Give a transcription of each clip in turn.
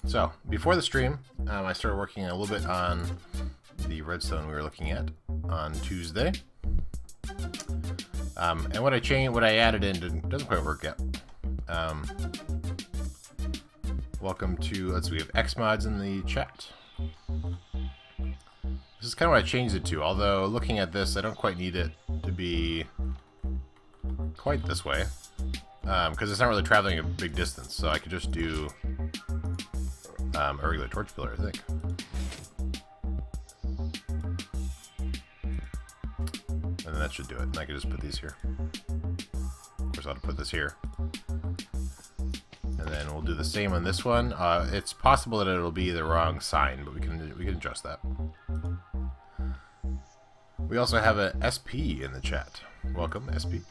So, before the stream, I started working a little bit on the redstone we were looking at on Tuesday. And what I added in doesn't quite work yet. Welcome to, we have Xmods in the chat. This is kind of what I changed it to, although looking at this, I don't quite need it to be quite this way. Because it's not really traveling a big distance, so I could just do a regular torch pillar, I think. And then that should do it. And I could just put these here. Of course, I'll put this here. And then we'll do the same on this one. It's possible that it'll be the wrong sign, but we can adjust that. We also have a SP in the chat. Welcome, SP.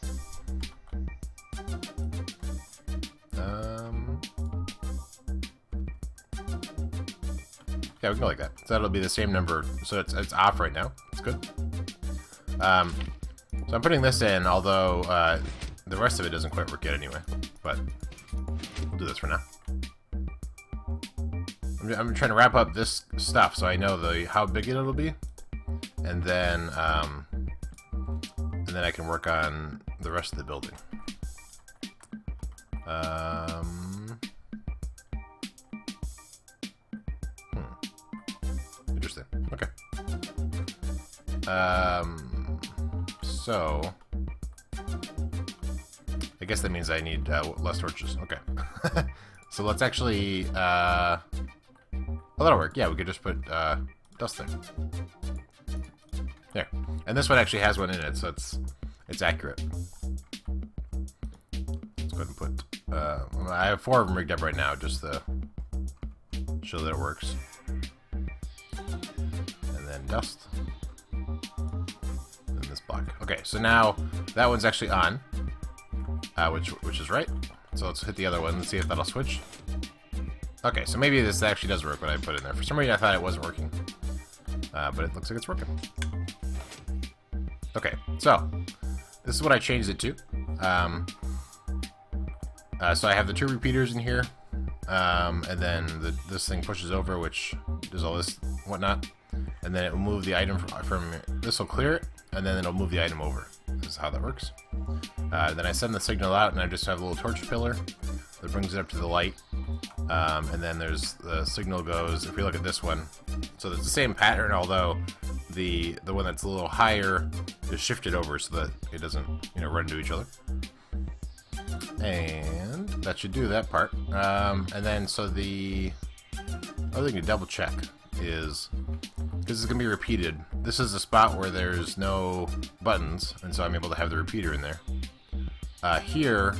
Yeah, we can go like that. So that'll be the same number. So it's off right now. It's good. So I'm putting this in, although the rest of it doesn't quite work yet anyway. But we'll do this for now. I'm trying to wrap up this stuff so I know how big it'll be, and then I can work on the rest of the building. Interesting. Okay. So I guess that means I need less torches. Okay. So let's actually well, that'll work. Yeah, we could just put dust there. There. And this one actually has one in it, so it's accurate. Let's go ahead and put I have 4 of them rigged up right now just to show that it works. And then dust. And this block. Okay, so now that one's actually on, which is right. So let's hit the other one and see if that'll switch. Okay, so maybe this actually does work what I put in there. For some reason I thought it wasn't working, but it looks like it's working. Okay, so this is what I changed it to. So I have the 2 repeaters in here, and then this thing pushes over, which does all this whatnot, and then it will move the item from this will clear it, and then it'll move the item over. This is how that works. Then I send the signal out, and I just have a little torch pillar that brings it up to the light, and then there's the signal goes. If we look at this one, so it's the same pattern, although the one that's a little higher is shifted over so that it doesn't run into each other. And that should do that part. And then so the other thing to double check is, because it's gonna be repeated, this is a spot where there's no buttons, and so I'm able to have the repeater in there. Here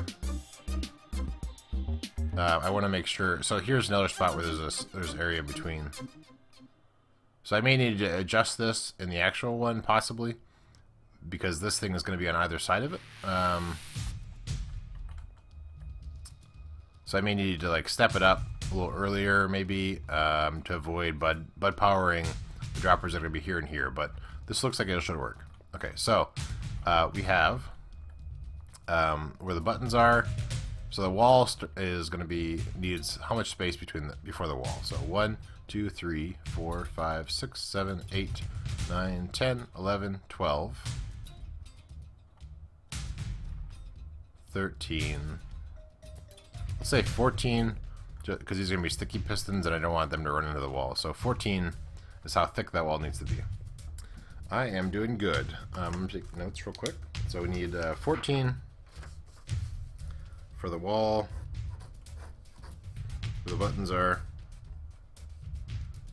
I want to make sure, so here's another spot where there's area between. So I may need to adjust this in the actual one, possibly, because this thing is going to be on either side of it. So I may need to like step it up a little earlier, maybe, to avoid bud powering the droppers that are going to be here and here. But this looks like it should work. Okay, so we have where the buttons are. So the wall is going to needs how much space before the wall? So 1, 2, 3, 4, 5, 6, 7, 8, 9, 10, 11, 12, 13. Let's say 14, because these are going to be sticky pistons and I don't want them to run into the wall. So 14 is how thick that wall needs to be. I am doing good. I'm going to take notes real quick. So we need 14 for the wall, where the buttons are.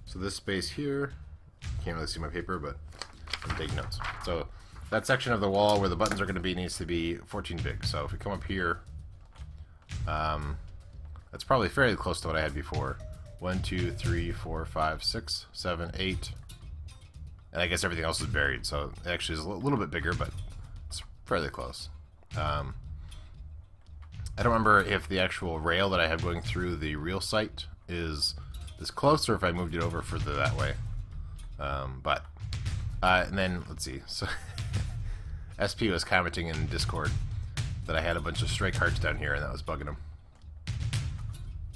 So this space here, can't really see my paper, but I'm taking notes. So that section of the wall where the buttons are going to be needs to be 14 big. So if we come up here, that's probably fairly close to what I had before. 1, 2, 3, 4, 5, 6, 7, 8. And I guess everything else is buried, so it actually is a little bit bigger, but it's fairly close. I don't remember if the actual rail that I have going through the real site is close, or if I moved it over further that way. And then, let's see. So SP was commenting in Discord that I had a bunch of stray carts down here, and that was bugging him.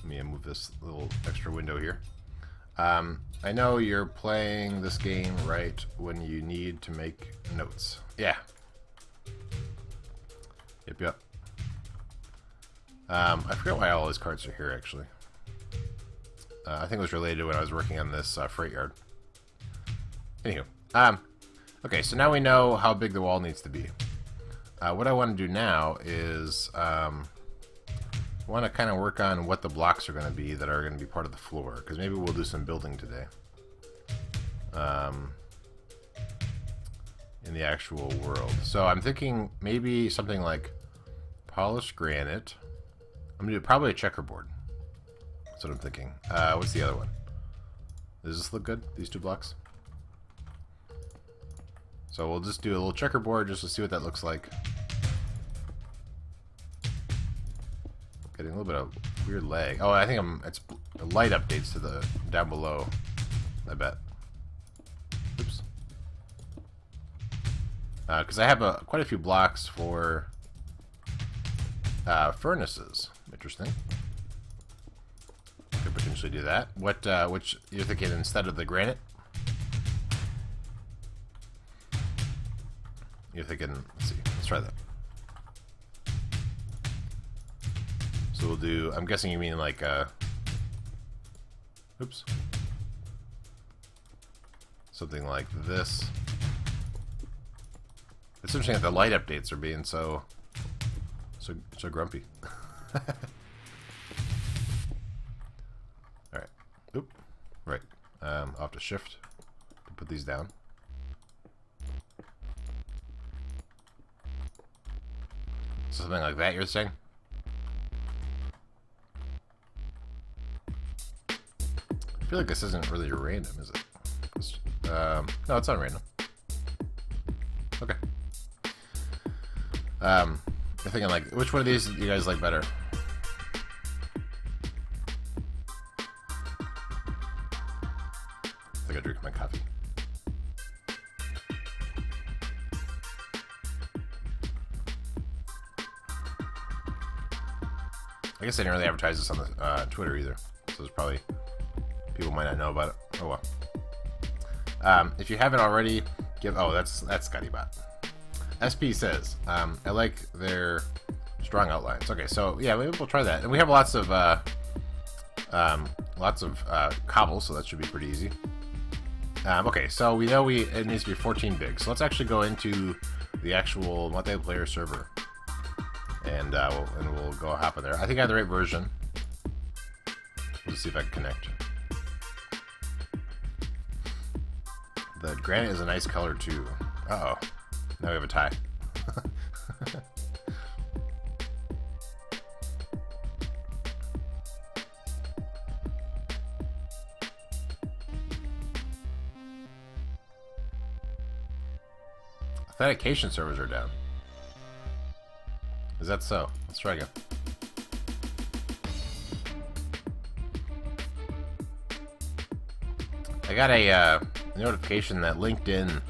Let me move this little extra window here. I know you're playing this game right when you need to make notes. Yeah. Yep. I forget why all these carts are here, actually. I think it was related to when I was working on this freight yard. Anywho. Okay, so now we know how big the wall needs to be. What I want to do now is I want to kind of work on what the blocks are going to be that are going to be part of the floor, because maybe we'll do some building today. In the actual world. So I'm thinking maybe something like polished granite. I'm going to do probably a checkerboard. That's what I'm thinking. What's the other one? Does this look good? These two blocks? So we'll just do a little checkerboard just to see what that looks like. Getting a little bit of weird lag. Oh, I think it's light updates to the down below, I bet. Oops. Because I have quite a few blocks for furnaces. Interesting. Could potentially do that. Which you're thinking instead of the granite? You're thinking, let's see, let's try that. So we'll do, I'm guessing you mean like, oops. Something like this. It's interesting that the light updates are being so grumpy. Alright. Oop. Right. I'll have to shift to put these down. Something like that, you're saying? I feel like this isn't really random, is it? No, it's not random. Okay. I'm thinking like, which one of these do you guys like better? I think I drink my coffee. I guess I didn't really advertise this on the Twitter either, so there's probably people might not know about it. Oh well. If you haven't already, that's ScottyBot. SP says, I like their strong outlines. Okay, so yeah, maybe we'll try that. And we have lots of cobble, so that should be pretty easy. Okay, so we know it needs to be 14 big. So let's actually go into the actual multiplayer server. And we'll go hop in there. I think I have the right version. Let's see if I can connect. The granite is a nice color too. Uh-oh. Now we have a tie. Authentication servers are down. Is that so? Let's try again. I got a notification that LinkedIn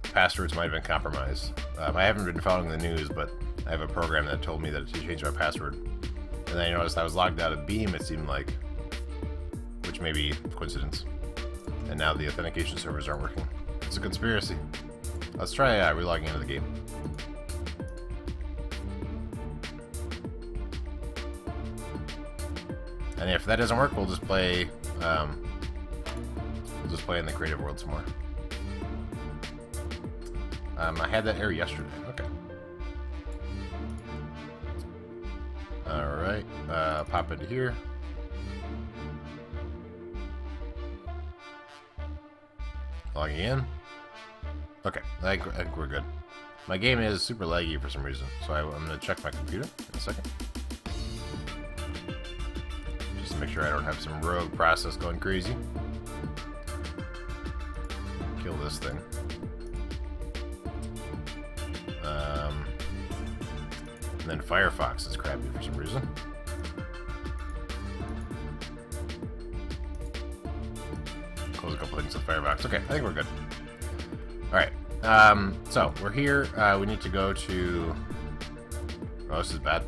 passwords might have been compromised. I haven't been following the news, but I have a program that told me that to change my password. And then I noticed I was logged out of Beam, it seemed like, which may be coincidence. And now the authentication servers aren't working. It's a conspiracy. Let's try relogging into the game. And if that doesn't work, we'll just play in the creative world some more. I had that error yesterday. Okay. Alright, pop into here. Logging in. Okay, I think we're good. My game is super laggy for some reason, so I'm going to check my computer in a second. Just to make sure I don't have some rogue process going crazy. Kill this thing. And then Firefox is crappy for some reason. Close a couple things with Firefox. Okay, I think we're good. Alright, so we're here. We need to go to... Oh, this is bad.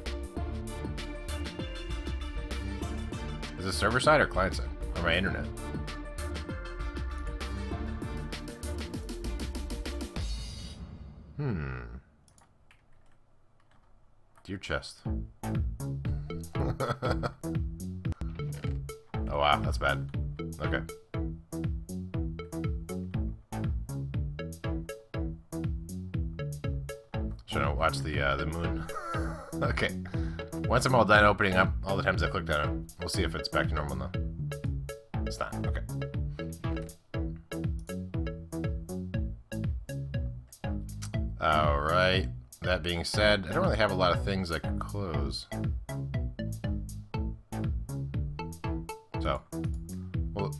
this server side or client side? Or my internet? Dear chest. Oh wow, that's bad. Okay. Should I watch the moon? Okay. Once I'm all done opening up all the times I clicked on it, we'll see if it's back to normal now. It's not. Okay. All right. That being said, I don't really have a lot of things I can close. So, well,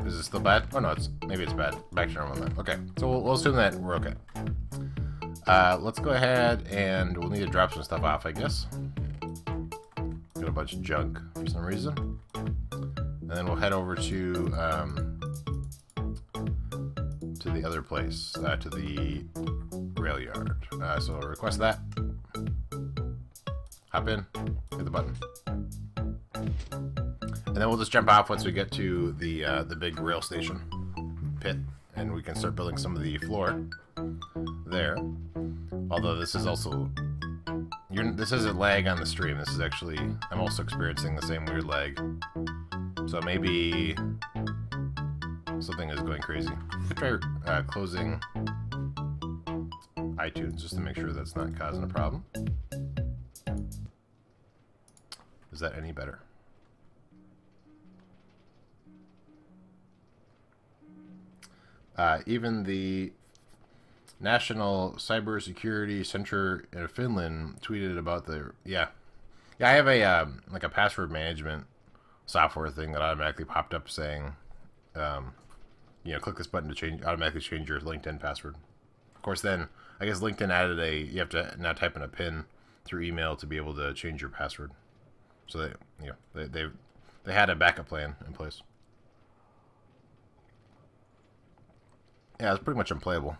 is it still bad? Oh no, maybe it's bad. Back to normal now. Okay, so we'll assume that we're okay. Let's go ahead and we'll need to drop some stuff off, I guess. Got a bunch of junk for some reason, and then we'll head over to the other place, to the rail yard. So we'll request that. Hop in, hit the button, and then we'll just jump off once we get to the big rail station pit, and we can start building some of the floor there. Although this is also this isn't lag on the stream. This is actually, I'm also experiencing the same weird lag. So maybe something is going crazy. I could try closing iTunes just to make sure that's not causing a problem. Is that any better? Even the National Cybersecurity Center in Finland tweeted about the I have a like a password management software thing that automatically popped up saying, you know, click this button to automatically change your LinkedIn password. Of course, then I guess LinkedIn added you have to now type in a PIN through email to be able to change your password. So they had a backup plan in place. Yeah, it's pretty much unplayable.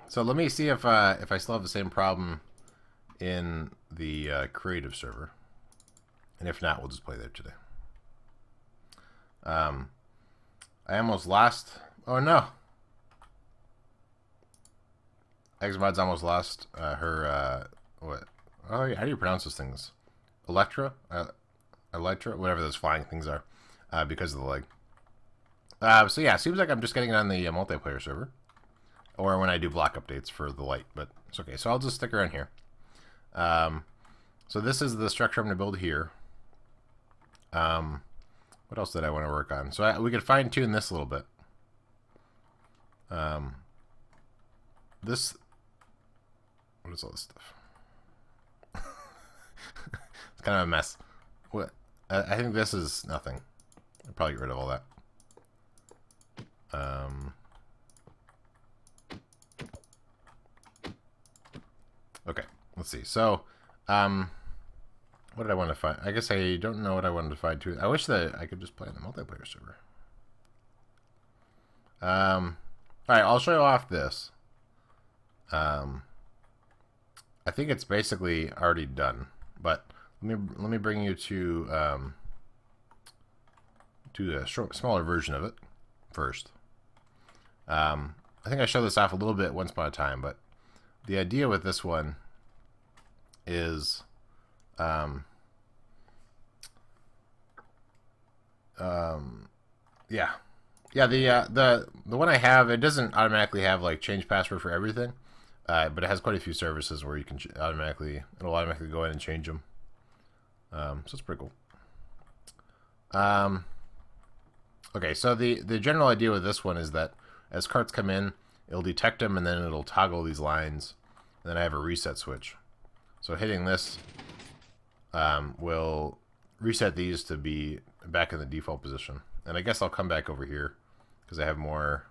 So let me see if I still have the same problem in the creative server, and if not, we'll just play there today. I almost lost. Oh no! Xmod's almost lost her what? Oh yeah, how do you pronounce those things? Electra, whatever those flying things are, because of the lag. So yeah, it seems like I'm just getting it on the multiplayer server, or when I do block updates for the light, but it's okay. So I'll just stick around here. So this is the structure I'm going to build here. What else did I want to work on? So we could fine tune this a little bit. What is all this stuff? It's kind of a mess. What? I think this is nothing. I'll probably get rid of all that. Okay, let's see. So, what did I want to find? I guess I don't know what I wanted to find too. I wish that I could just play on the multiplayer server. All right, I'll show you off this. I think it's basically already done, but let me bring you to a smaller version of it first. I think I showed this off a little bit once upon a time, but the idea with this one is the one I have, it doesn't automatically have like change password for everything, but it has quite a few services where you can it'll automatically go in and change them. So it's pretty cool. Okay, so the general idea with this one is that as carts come in, it'll detect them and then it'll toggle these lines. And then I have a reset switch. So hitting this will reset these to be back in the default position. And I guess I'll come back over here because I have more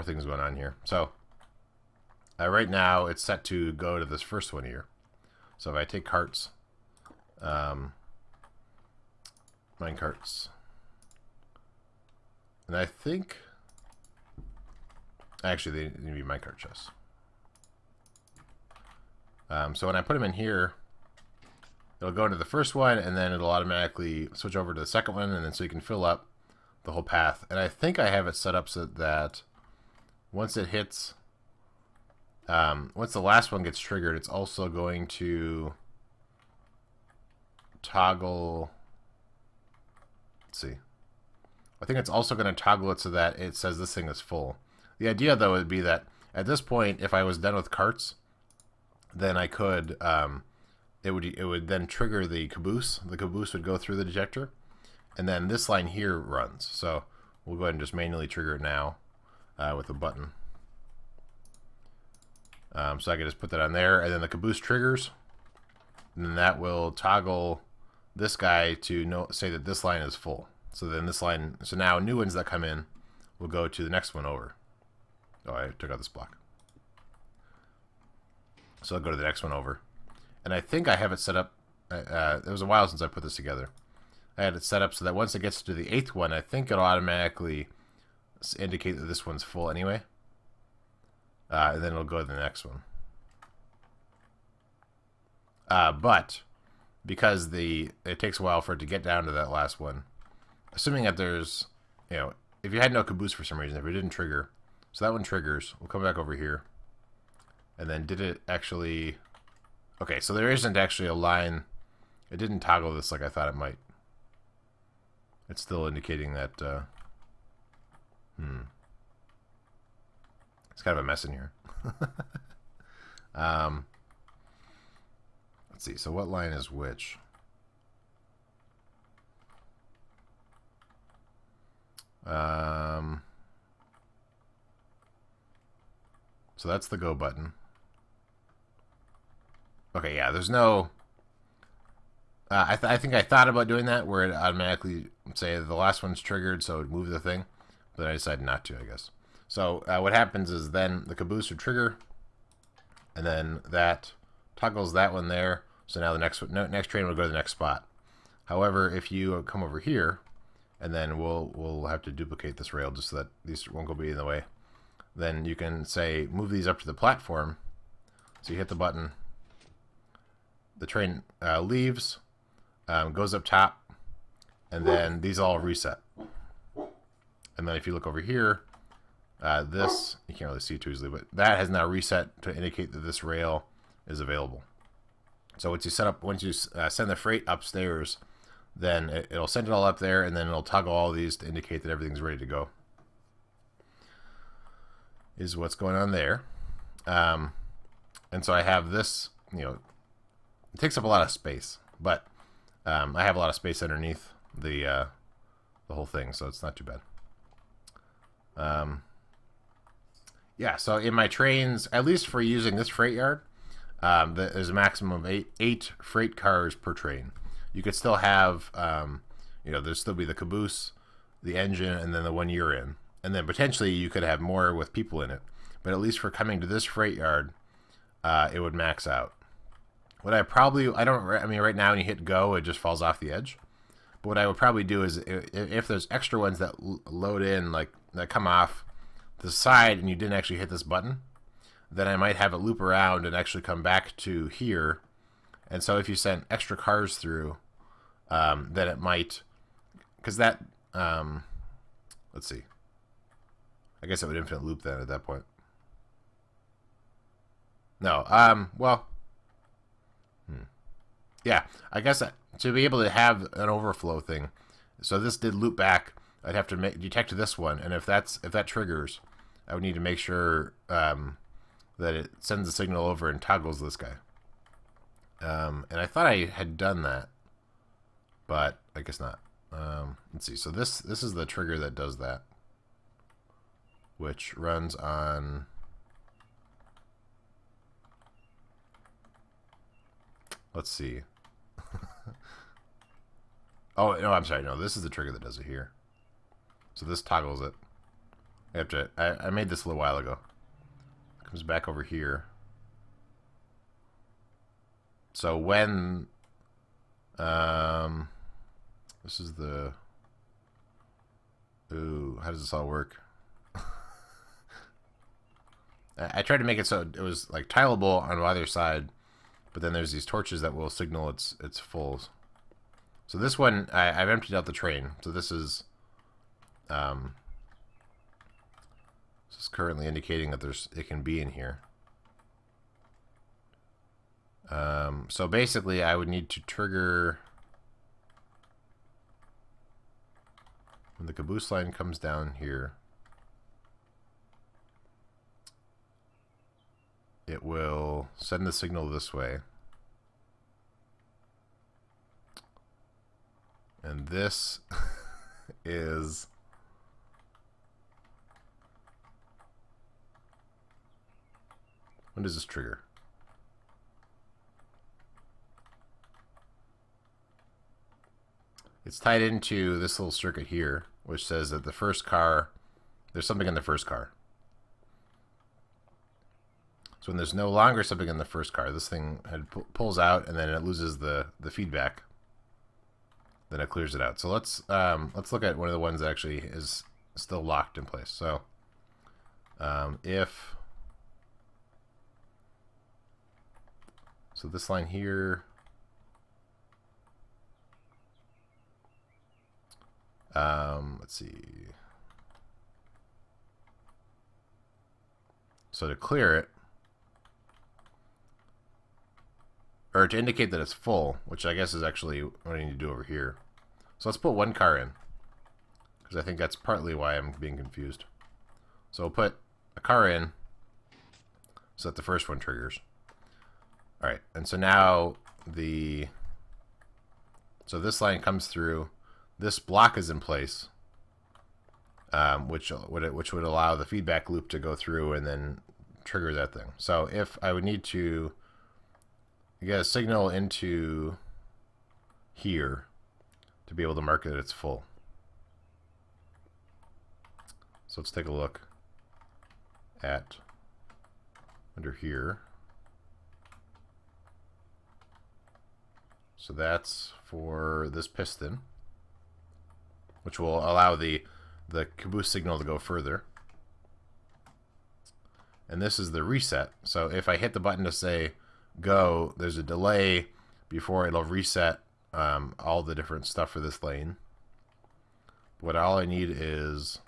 things going on here. So right now it's set to go to this first one here. So if I take carts, mine carts, and I think actually they need to be minecart chests. So when I put them in here, it'll go into the first one, and then it'll automatically switch over to the second one, and then so you can fill up the whole path. And I think I have it set up so that once it hits, once the last one gets triggered, it's also going to toggle. Let's see. I think it's also going to toggle it so that it says this thing is full. The idea, though, would be that at this point, if I was done with carts, then I could, it would then trigger the caboose. The caboose would go through the detector, and then this line here runs. So we'll go ahead and just manually trigger it now with a button. So I can just put that on there, and then the caboose triggers, and then that will toggle this guy to say that this line is full. So then this line, so now new ones that come in will go to the next one over. Oh, I took out this block. So I'll go to the next one over. And I think I have it set up, it was a while since I put this together. I had it set up so that once it gets to the 8th one, I think it'll automatically indicate that this one's full anyway. And then it'll go to the next one. But because it takes a while for it to get down to that last one, assuming that there's, if you had no caboose for some reason, if it didn't trigger, so that one triggers, we'll come back over here. And then did it actually, okay, so there isn't actually a line, it didn't toggle this like I thought it might. It's still indicating that, it's kind of a mess in here. Let's see, so what line is which? So that's the go button. Okay, yeah, there's no... I think I thought about doing that, where it automatically say the last one's triggered, so it would move the thing. But I decided not to, I guess. So what happens is then the caboose would trigger, and then that toggles that one there. So now the next train will go to the next spot. However, if you come over here, and then we'll have to duplicate this rail just so that these won't go be in the way. Then you can say move these up to the platform. So you hit the button. The train leaves, goes up top, and then these all reset. And then if you look over here, this, you can't really see too easily, but that has now reset to indicate that this rail is available. So once you send the freight upstairs, then it'll send it all up there, and then it'll toggle all of these to indicate that everything's ready to go. Is what's going on there. And so I have this, it takes up a lot of space, but I have a lot of space underneath the whole thing, so it's not too bad. Yeah, so in my trains, at least for using this freight yard, there's a maximum of eight freight cars per train. You could still have, there'd still be the caboose, the engine, and then the one you're in. And then potentially you could have more with people in it. But at least for coming to this freight yard, it would max out. What I mean, right now when you hit go, it just falls off the edge. But what I would probably do is, if there's extra ones that load in, like that come off the side and you didn't actually hit this button, then I might have it loop around and actually come back to here. And so if you sent extra cars through, then it might, because that, let's see. I guess it would infinite loop then at that point. No, yeah, I guess to be able to have an overflow thing, so this did loop back, I'd have to detect this one, and if that triggers, I would need to make sure that it sends the signal over and toggles this guy. And I thought I had done that, but I guess not. Let's see. So this is the trigger that does that, which runs on. Let's see. Oh no, I'm sorry. No, this is the trigger that does it here. So this toggles it. I made this a little while ago. It comes back over here. So when this is the how does this all work? I tried to make it so it was like tileable on either side, but then there's these torches that will signal it's full. So this one, I've emptied out the train. So this is currently indicating that it can be in here. So basically, I would need to trigger when the caboose line comes down here. It will send the signal this way. And this is when does this trigger? It's tied into this little circuit here, which says that the first car, there's something in the first car. So when there's no longer something in the first car, this thing pulls out and then it loses the feedback. Then it clears it out. So let's look at one of the ones that actually is still locked in place. So so this line here, let's see. So to clear it, or to indicate that it's full, which I guess is actually what I need to do over here. So let's put one car in, because I think that's partly why I'm being confused. So we'll put a car in so that the first one triggers. Alright, and so now so this line comes through, this block is in place, which would allow the feedback loop to go through and then trigger that thing. So if I would need to get a signal into here to be able to mark that it's full. So let's take a look at under here. So that's for this piston, which will allow the caboose signal to go further. And this is the reset. So if I hit the button to say go, there's a delay before it'll reset all the different stuff for this lane. What all I need is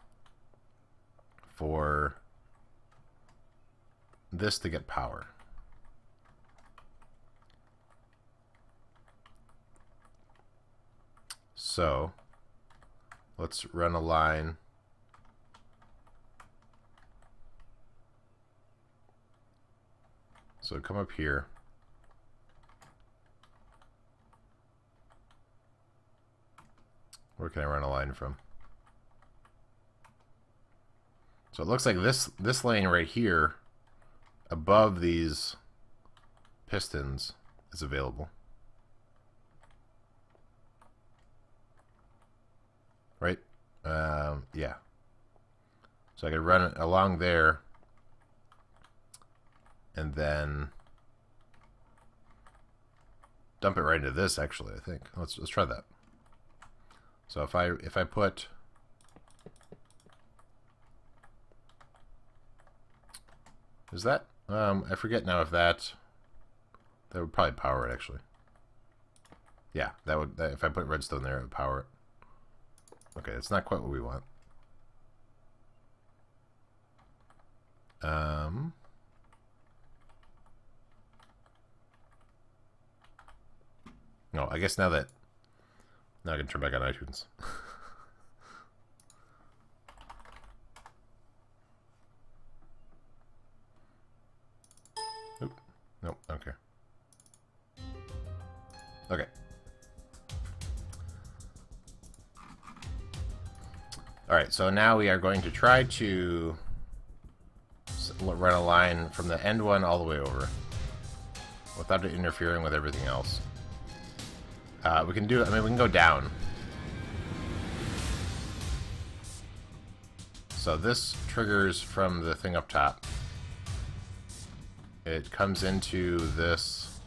for this to get power. So let's run a line. So come up here. Where can I run a line from? So it looks like this lane right here above these pistons is available. Right? Yeah. So I could run it along there and then dump it right into this, actually, I think. Let's try that. So if I put is that I forget now if that would probably power it, actually. Yeah, that would, if I put redstone there, it would power it. Okay, it's not quite what we want. No, I guess now I can turn back on iTunes. Oop. Nope, okay. Okay. Alright, so now we are going to try to run a line from the end one all the way over without it interfering with everything else. We can do, I mean, we can go down. So this triggers from the thing up top. It comes into this.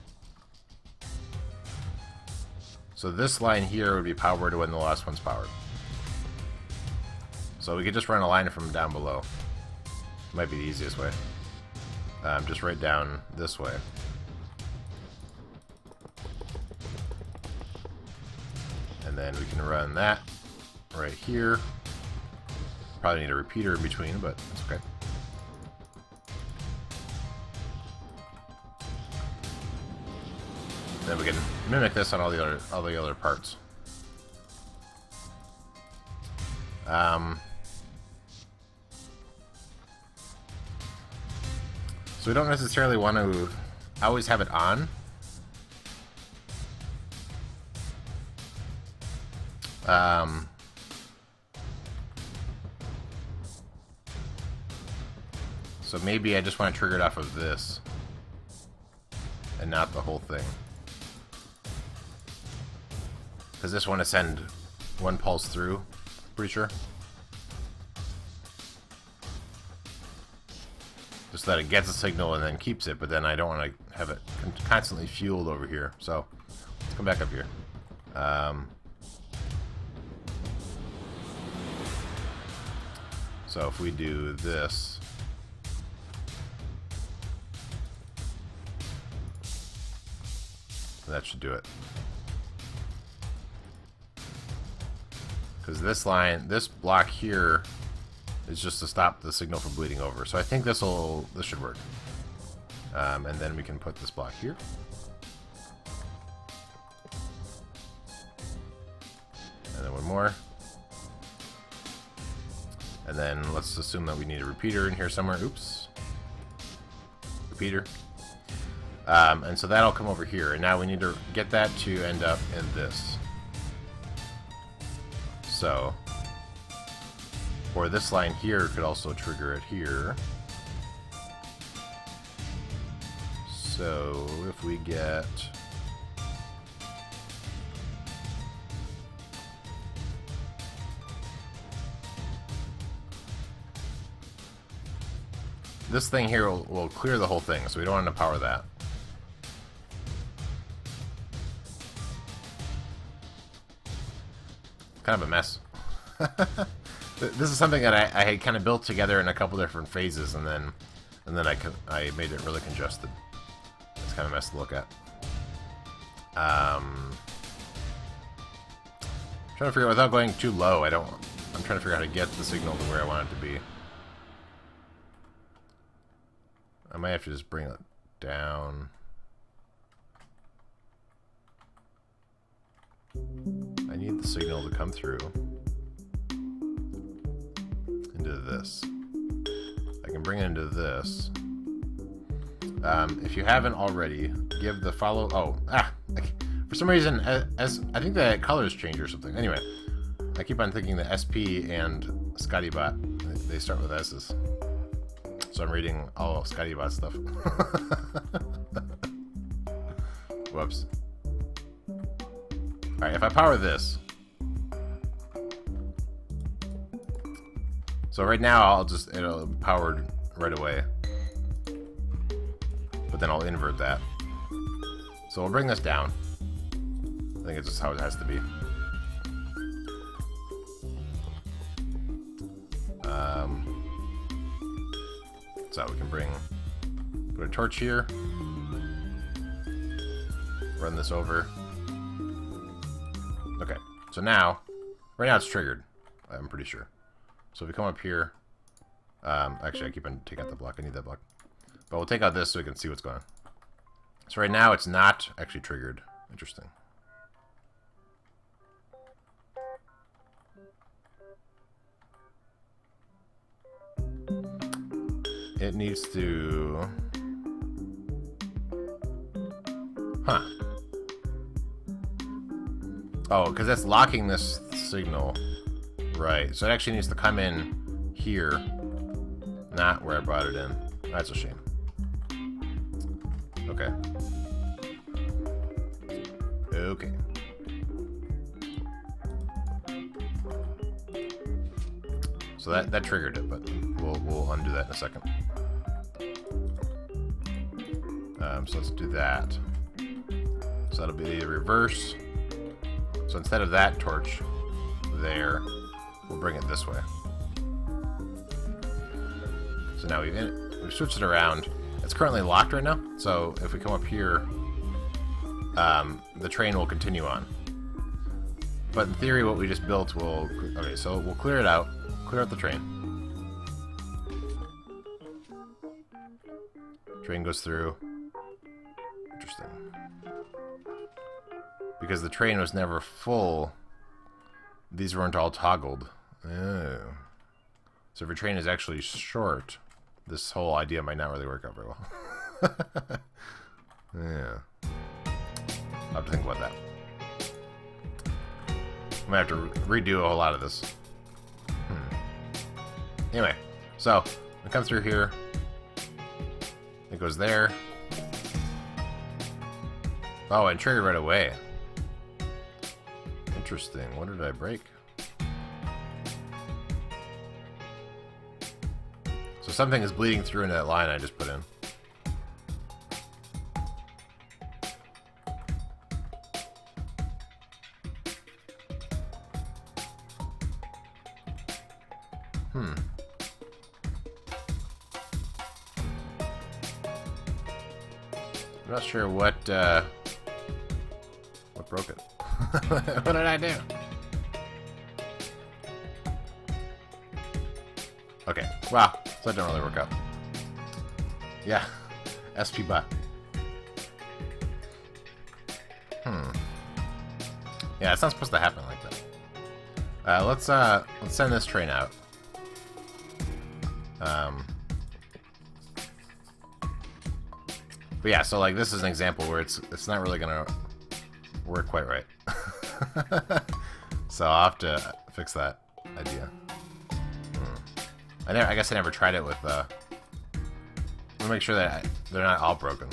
So this line here would be powered when the last one's powered. So we could just run a line from down below. Might be the easiest way. Just right down this way. And then we can run that right here. Probably need a repeater in between, but that's okay. Then we can mimic this on all the other parts. So we don't necessarily want to always have it on. So maybe I just want to trigger it off of this and not the whole thing. Because this want to send one pulse through, pretty sure. Just that it gets a signal and then keeps it, but then I don't want to have it constantly fueled over here. So let's come back up here. So if we do this, that should do it. Because this line, this block here, is just to stop the signal from bleeding over. So I think this should work. And then we can put this block here. And then one more. And then let's assume that we need a repeater in here somewhere. Oops. Repeater. And so that'll come over here. And now we need to get that to end up in this. So, or this line here could also trigger it here. So if we get this thing here will clear the whole thing, so we don't want to power that. Kind of a mess. This is something that I had kind of built together in a couple different phases, and then I made it really congested. It's kind of a mess to look at. Trying to figure out, without going too low, I'm trying to figure out how to get the signal to where I want it to be. I might have to just bring it down. I need the signal to come through into this. I can bring it into this. If you haven't already, give the follow. For some reason, as I think the colors change or something. Anyway, I keep on thinking that SP and ScottyBot, they start with S's. So I'm reading all ScottyBot stuff. Whoops. Alright, if I power this. So right now it'll be powered right away. But then I'll invert that. So we'll bring this down. I think it's just how it has to be. So we can put a torch here. Run this over. Okay, so right now it's triggered, I'm pretty sure. So if we come up here, actually I keep on taking out the block, I need that block. But we'll take out this so we can see what's going on. So right now it's not actually triggered. Interesting. It needs to... Huh. Oh, because that's locking this signal. Right. So it actually needs to come in here, not where I brought it in. That's a shame. Okay. Okay. So that triggered it, but we'll undo that in a second. So let's do that. So that'll be the reverse. So instead of that torch there, we'll bring it this way. So now we've switched it around. It's currently locked right now. So if we come up here, the train will continue on. But in theory, what we just built will... Okay, so we'll clear it out. Clear out the train. Train goes through. Interesting. Because the train was never full, these weren't all toggled. Oh. So if your train is actually short, this whole idea might not really work out very well. Yeah. I'll have to think about that. I'm gonna have to redo a whole lot of this. Anyway, so we come through here. It goes there. Oh, and triggered right away. Interesting. What did I break? So something is bleeding through in that line I just put in. I'm not sure what broke it. What did I do? Okay, wow, so that didn't really work out. Yeah, SP bot. Yeah, it's not supposed to happen like that. Let's send this train out. But yeah, so like this is an example where it's not really gonna work quite right. So I'll have to fix that idea. I guess I never tried it with. Let me make sure that they're not all broken.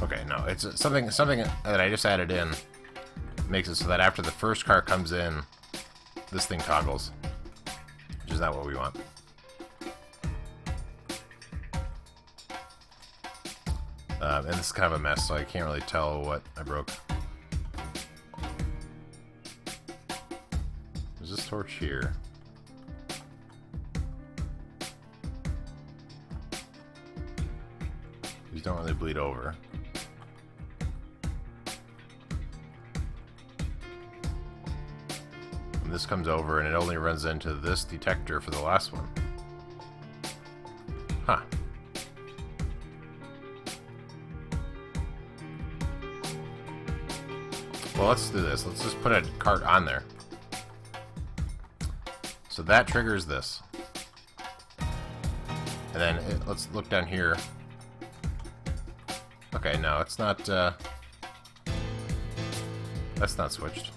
Okay, no, it's something that I just added in makes it so that after the first car comes in, this thing toggles, which is not what we want. And this is kind of a mess, so I can't really tell what I broke. There's this torch here. These don't really bleed over. And this comes over and it only runs into this detector for the last one. Huh. Well, let's do this. Let's just put a cart on there. So that triggers this. And then let's look down here. Okay, no, it's not, that's not switched.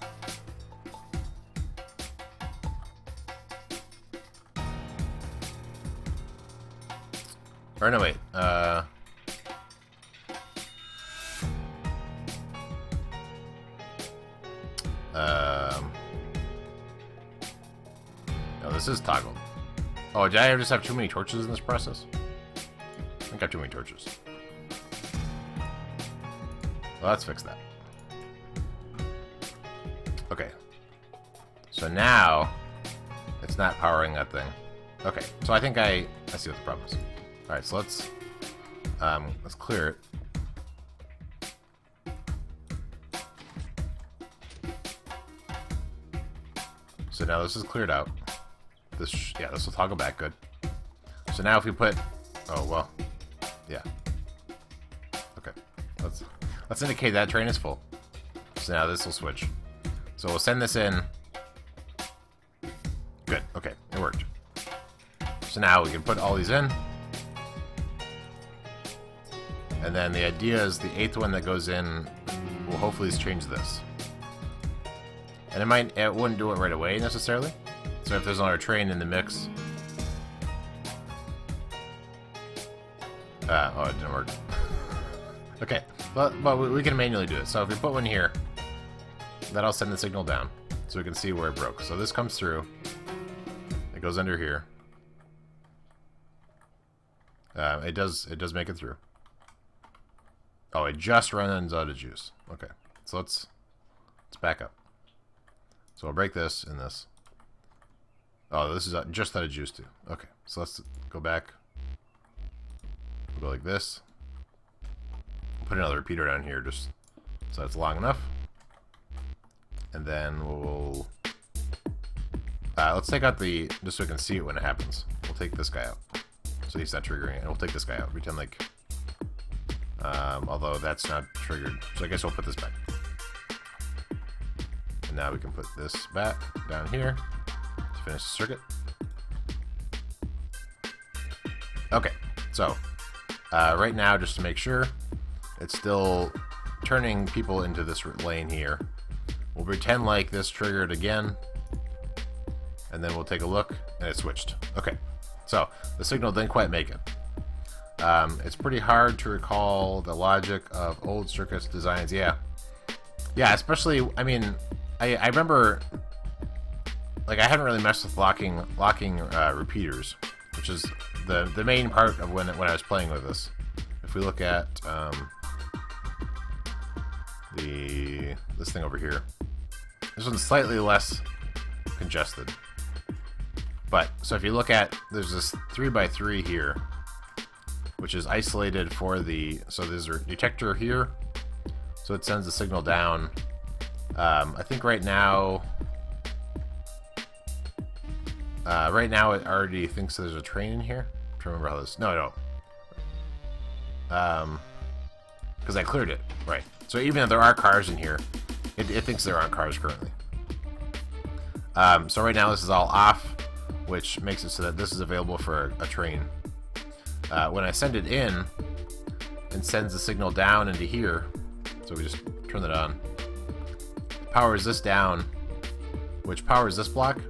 Or no, wait, no, this is toggled. Oh, did I just have too many torches in this process? I think I have too many torches. Well, let's fix that. Okay. So now, it's not powering that thing. Okay, so I think I see what the problem is. Alright, so let's clear it. So now this is cleared out. Yeah, this will toggle back, good. So now if we put, oh, well, yeah. Okay, let's indicate that train is full. So now this will switch. So we'll send this in. Good, okay, it worked. So now we can put all these in. And then the idea is the 8th one that goes in will hopefully change this. And it wouldn't do it right away necessarily. So if there's another train in the mix. Oh, it didn't work. Okay, but we can manually do it. So if we put one here, that'll send the signal down, so we can see where it broke. So this comes through. It goes under here. It does make it through. Oh, it just runs out of juice. Okay, so let's back up. So I'll break this and this. Oh, this is just out of juice too. Okay, so let's go back. We'll go like this. Put another repeater down here just so it's long enough. And then we'll... let's take out the... just so we can see it when it happens. We'll take this guy out. So he's not triggering it. And we'll take this guy out. Pretend like... although that's not triggered. So I guess we'll put this back. And now we can put this back down here to finish the circuit. Okay, so right now, just to make sure, it's still turning people into this lane here. We'll pretend like this triggered again, and then we'll take a look, and it switched. Okay, so the signal didn't quite make it. It's pretty hard to recall the logic of old circuits designs. Yeah, especially, I mean, I remember, like, I haven't really messed with locking repeaters, which is the main part of when I was playing with this. If we look at this thing over here, this one's slightly less congested. But so if you look at, there's this 3x3 here, which is isolated for the, so there's a detector here, so it sends the signal down. I think right now it already thinks there's a train in here. I'm trying to remember how this, no. Because I cleared it, right. So even if there are cars in here, it thinks there aren't cars currently. So right now this is all off, which makes it so that this is available for a train. When I send it in, it sends the signal down into here. So we just turn that on. Powers this down, which powers this block,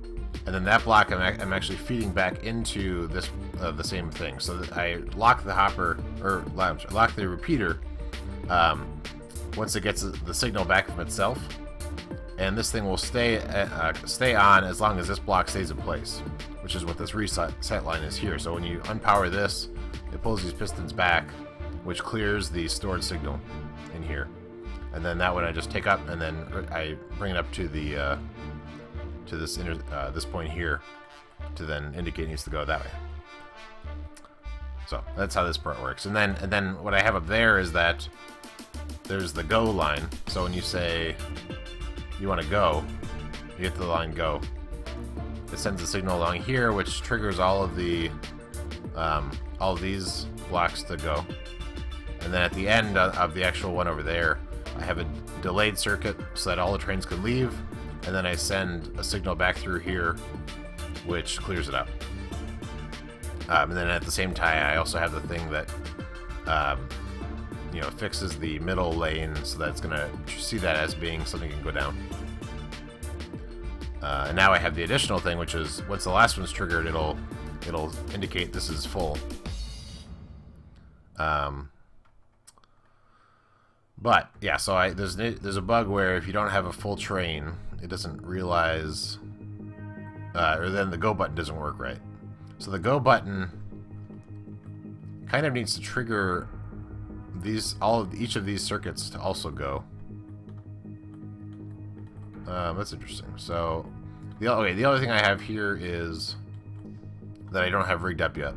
and then that block I'm actually feeding back into this the same thing. So that I lock the hopper, or lock the repeater once it gets the signal back from itself, and this thing will stay on as long as this block stays in place, which is what this reset line is here. So when you unpower this, it pulls these pistons back, which clears the stored signal in here. And then that one I just take up, and then I bring it up to the to this point here, to then indicate it needs to go that way. So that's how this part works. And then what I have up there is that there's the go line. So when you say you want to go, you get to the line go. It sends a signal along here, which triggers all of these blocks to go. And then at the end of the actual one over there, I have a delayed circuit so that all the trains can leave, and then I send a signal back through here, which clears it up. And then at the same time, I also have the thing that fixes the middle lane, so that it's gonna see that as being something that can go down. And now I have the additional thing, which is once the last one's triggered, it'll indicate this is full. But yeah, so there's a bug where if you don't have a full train, it doesn't realize, or then the go button doesn't work right. So the go button kind of needs to trigger each of these circuits to also go. That's interesting. So the other thing I have here is that I don't have rigged up yet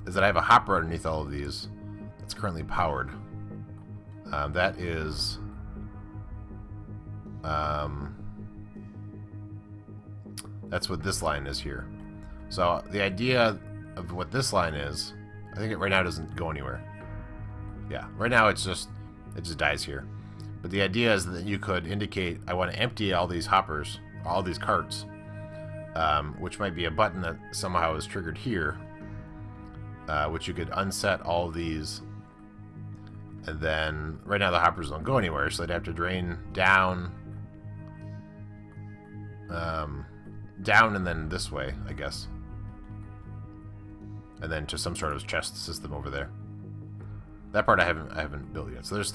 is that I have a hopper underneath all of these that's currently powered. That is that's what this line is here. So the idea of what this line is, I think it right now doesn't go anywhere. Yeah, right now it just dies here. But the idea is that you could indicate I want to empty all these hoppers, all these carts, which might be a button that somehow is triggered here, which you could unset all these. And then right now the hoppers don't go anywhere, so they'd have to drain down, down and then this way, I guess, and then to some sort of chest system over there. That part I haven't built yet, so this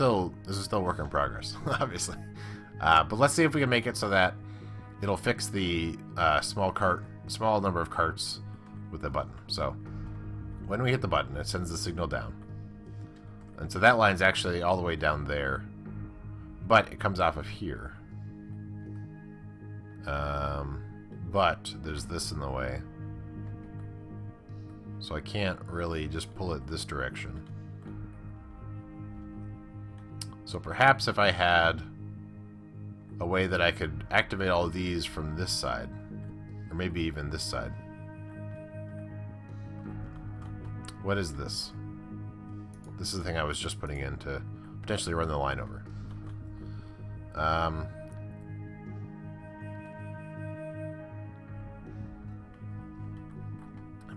is still work in progress, obviously. But let's see if we can make it so that it'll fix the small number of carts with the button. So when we hit the button, it sends the signal down. And so that line's actually all the way down there, but it comes off of here. But there's this in the way, so I can't really just pull it this direction. So perhaps if I had a way that I could activate all of these from this side. Or maybe even this side. What is this? This is the thing I was just putting in to potentially run the line over.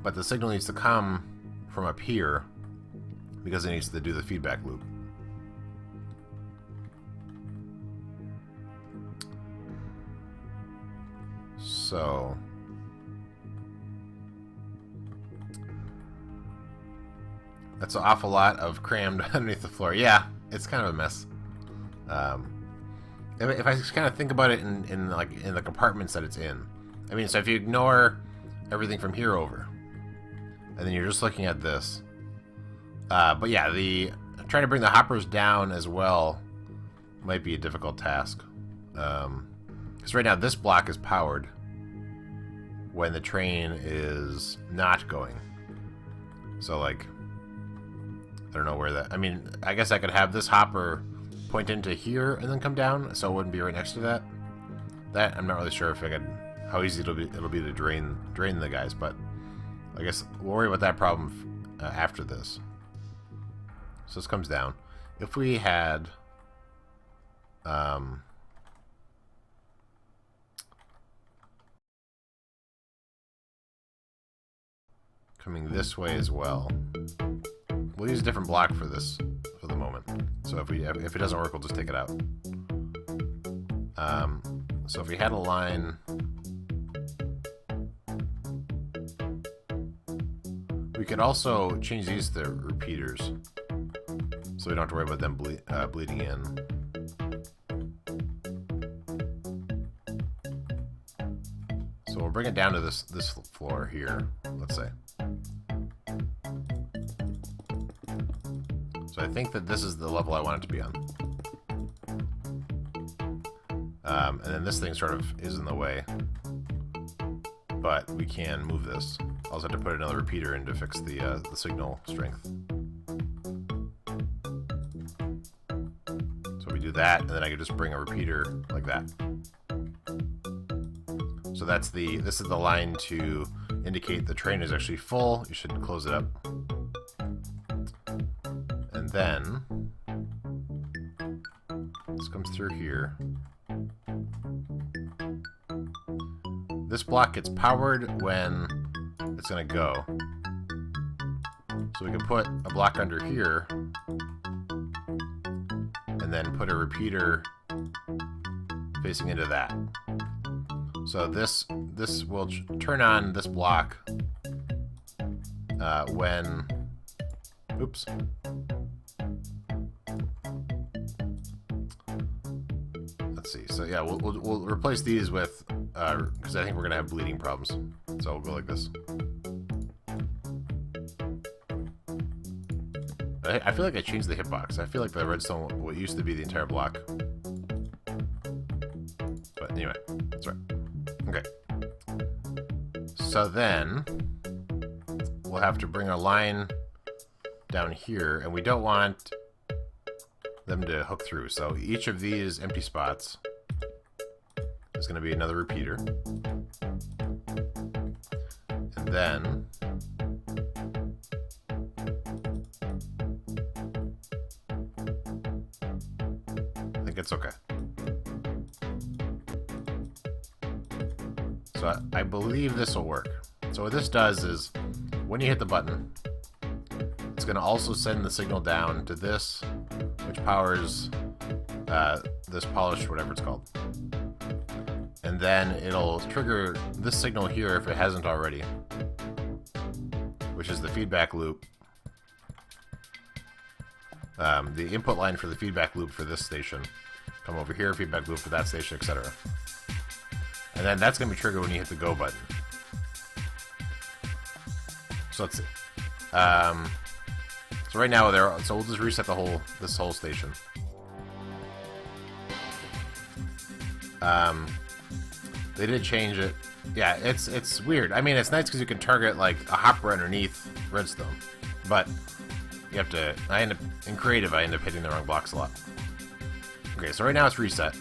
But the signal needs to come from up here because it needs to do the feedback loop. So that's an awful lot of crammed underneath the floor. Yeah, it's kind of a mess. If I just kind of think about it in the compartments that it's in. I mean, so if you ignore everything from here over, and then you're just looking at this. But yeah, trying to bring the hoppers down as well might be a difficult task. Because right now this block is powered when the train is not going. So like, I don't know where that... I mean, I guess I could have this hopper point into here and then come down, so it wouldn't be right next to that. That, I'm not really sure if I could... how easy it'll be to drain the guys, but I guess we'll worry about that problem after this. So this comes down. If we had... coming this way as well. We'll use a different block for this for the moment. So if it doesn't work, we'll just take it out. So if we had a line, we could also change these to repeaters, so we don't have to worry about them bleeding in. So we'll bring it down to this floor here, let's say. So I think that this is the level I want it to be on. And then this thing sort of is in the way. But we can move this. I'll also have to put another repeater in to fix the signal strength. So we do that, and then I could just bring a repeater like that. So this is the line to indicate the train is actually full. You should close it up. And then this comes through here. This block gets powered when it's going to go. So we can put a block under here and then put a repeater facing into that. So this will turn on this block when... Oops. Let's see. So yeah, we'll replace these with because I think we're gonna have bleeding problems. So we'll go like this. I feel like I changed the hitbox. I feel like the redstone what used to be the entire block. But anyway, that's right. Okay. So then we'll have to bring a line down here, and we don't want them to hook through. So each of these empty spots is going to be another repeater. And then I think it's okay. So I believe this will work. So what this does is when you hit the button, it's going to also send the signal down to this, which powers this polished, whatever it's called. And then it'll trigger this signal here if it hasn't already, which is the feedback loop. The input line for the feedback loop for this station. Come over here, feedback loop for that station, etc. And then that's going to be triggered when you hit the go button. So let's see. So right now so we'll just reset this whole station. They did change it. Yeah, it's weird. I mean, it's nice because you can target like a hopper underneath redstone, but you have to. In creative, I end up hitting the wrong blocks a lot. Okay, so right now it's reset.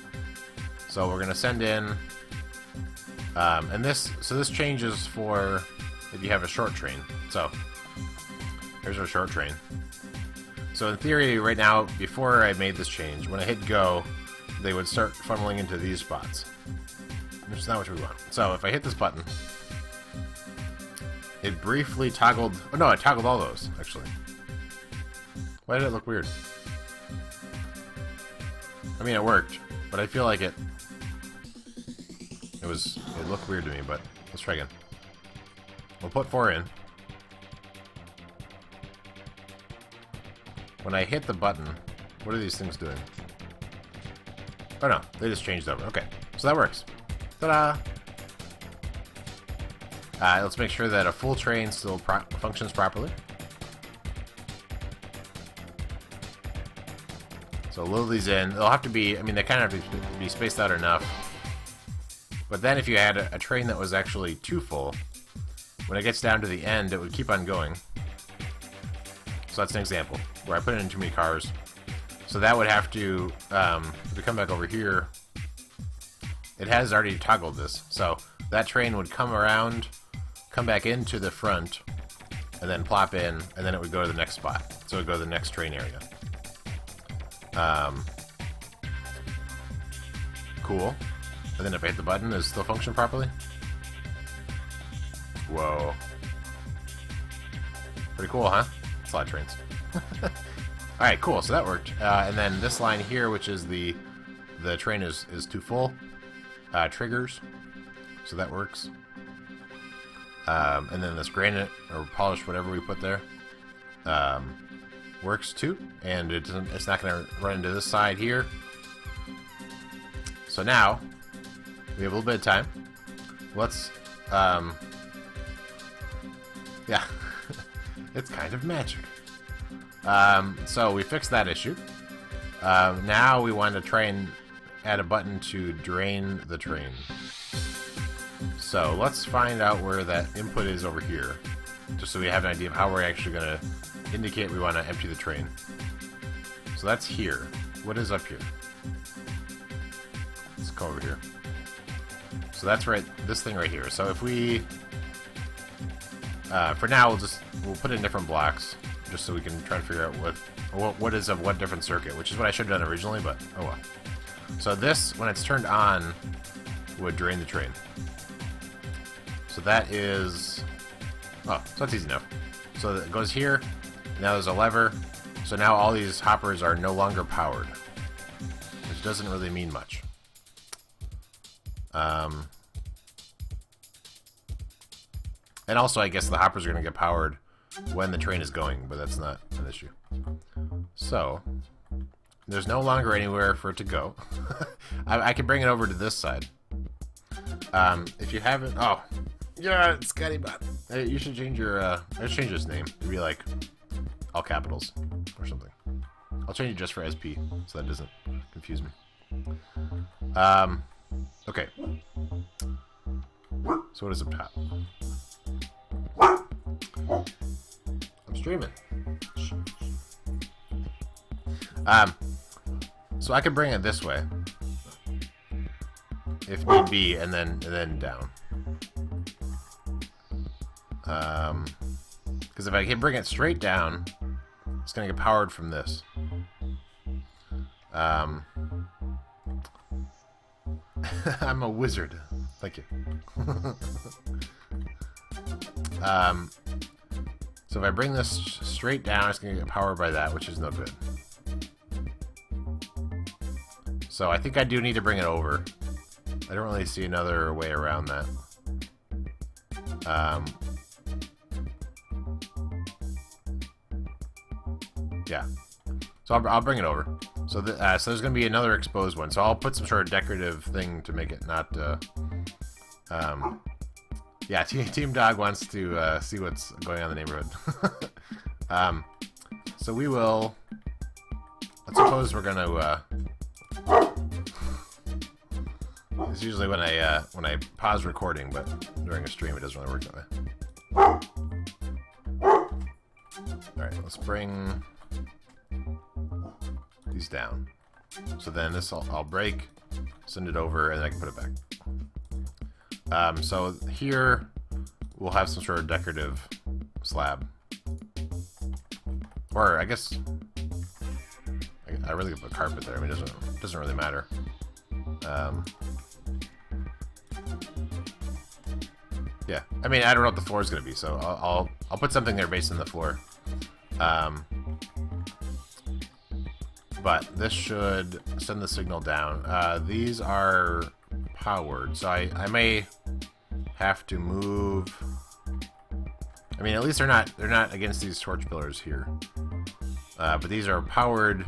So we're gonna send in, and this changes for if you have a short train. So here's our short train. So in theory, right now, before I made this change, when I hit go, they would start funneling into these spots. Which is not what we want. So if I hit this button, it briefly toggled. Oh no, I toggled all those actually. Why did it look weird? I mean, it worked, but I feel like it looked weird to me. But let's try again. We'll put 4 in. When I hit the button, what are these things doing? Oh no, they just changed over. Okay, so that works. Ta-da! Let's make sure that a full train still functions properly. So load these in. They'll have to be, I mean, they kind of have to be spaced out enough. But then if you had a train that was actually too full, when it gets down to the end, it would keep on going. So that's an example where I put in too many cars. So that would have to, if we come back over here, it has already toggled this. So that train would come around, come back into the front, and then plop in, and then it would go to the next spot. So it would go to the next train area. Cool. And then if I hit the button, does it still function properly? Whoa. Pretty cool, huh? It's a lot of trains. Alright, cool. So that worked. And then this line here, which is the train is too full, triggers. So that works. And then this granite or polish, whatever we put there, works too. And it's not going to run into this side here. So now we have a little bit of time. Let's, yeah, it's kind of magic. So we fixed that issue. Now we want to try and add a button to drain the train. So let's find out where that input is over here, just so we have an idea of how we're actually going to indicate we want to empty the train. So that's here. What is up here? Let's go over here. So that's right, this thing right here. So if we, for now, we'll put in different blocks, just so we can try to figure out what is of what different circuit, which is what I should have done originally, but oh well. So this, when it's turned on, would drain the train. So that is, oh, so that's easy enough. So it goes here, now there's a lever, so now all these hoppers are no longer powered, which doesn't really mean much. And also, I guess the hoppers are going to get powered when the train is going, but that's not an issue. So, there's no longer anywhere for it to go. I can bring it over to this side. If you haven't... Oh, yeah, Scotty Bot. Hey, you should change your... I should change his name to be like all capitals or something. I'll change it just for SP, so that doesn't confuse me. Okay. So what is up top? I'm streaming. So I can bring it this way, if need be, and then down. Because if I can bring it straight down, it's gonna get powered from this. I'm a wizard. Thank you. So if I bring this straight down, it's going to get powered by that, which is no good. So I think I do need to bring it over. I don't really see another way around that. Yeah. So I'll bring it over. So, so there's going to be another exposed one. So I'll put some sort of decorative thing to make it not... yeah, Team Dog wants to see what's going on in the neighborhood. So we will... Let's suppose we're going to... It's usually when I pause recording, but during a stream it doesn't really work that way. Alright, let's bring these down. So then this I'll break, send it over, and then I can put it back. So here we'll have some sort of decorative slab. Or I guess I really could put carpet there. I mean, it doesn't really matter. Yeah, I mean, I don't know what the floor is going to be, so I'll put something there based on the floor. But this should send the signal down. These are powered, so I may have to move. I mean, at least they're not against these torch pillars here. But these are powered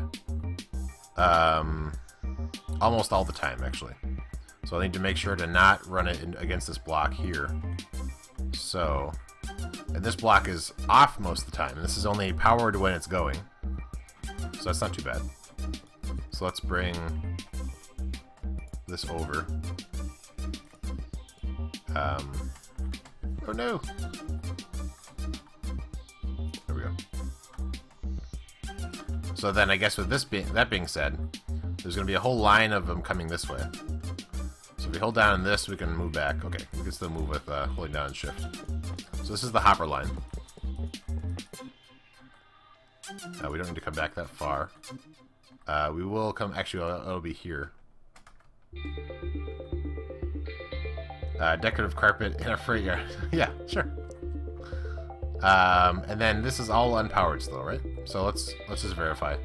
almost all the time, actually. So I need to make sure to not run it against this block here. So, and this block is off most of the time. And this is only powered when it's going. So that's not too bad. So let's bring this over. Oh no! There we go. So then I guess with that being said, there's going to be a whole line of them coming this way. So if we hold down on this, we can move back. Okay, we can still move with holding down shift. So this is the hopper line. We don't need to come back that far. We will come, actually, it'll be here. Decorative carpet in a freight yard. Yeah, sure. And then this is all unpowered still, right? So let's just verify.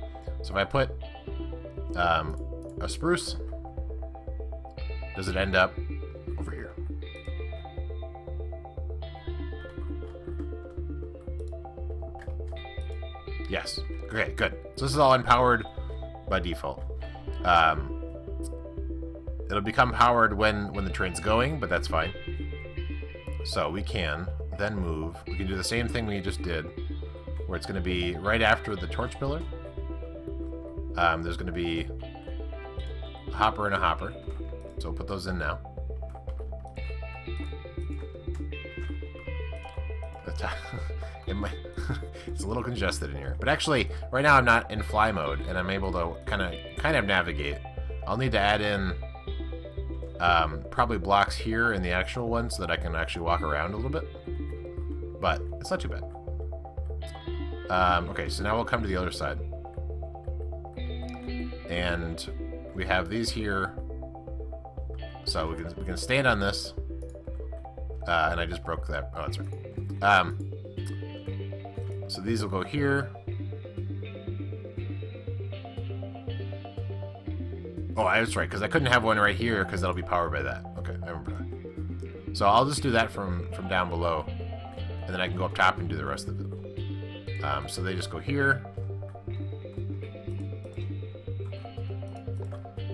So if I put a spruce, does it end up over here? Yes. Okay, good. So this is all unpowered by default. It'll become powered when the train's going, but that's fine. So we can then move. We can do the same thing we just did, where it's going to be right after the torch pillar. There's going to be a hopper and a hopper. So we'll put those in now. It's a little congested in here. But actually, right now I'm not in fly mode, and I'm able to kind of navigate. I'll need to add in probably blocks here in the actual one so that I can actually walk around a little bit. But it's not too bad. Okay, so now we'll come to the other side. And we have these here. So we can stand on this. And I just broke that. Oh, that's right. So these will go here. Oh, I was right, because I couldn't have one right here because that'll be powered by that. Okay, I remember that. So I'll just do that from down below, and then I can go up top and do the rest of it. So they just go here.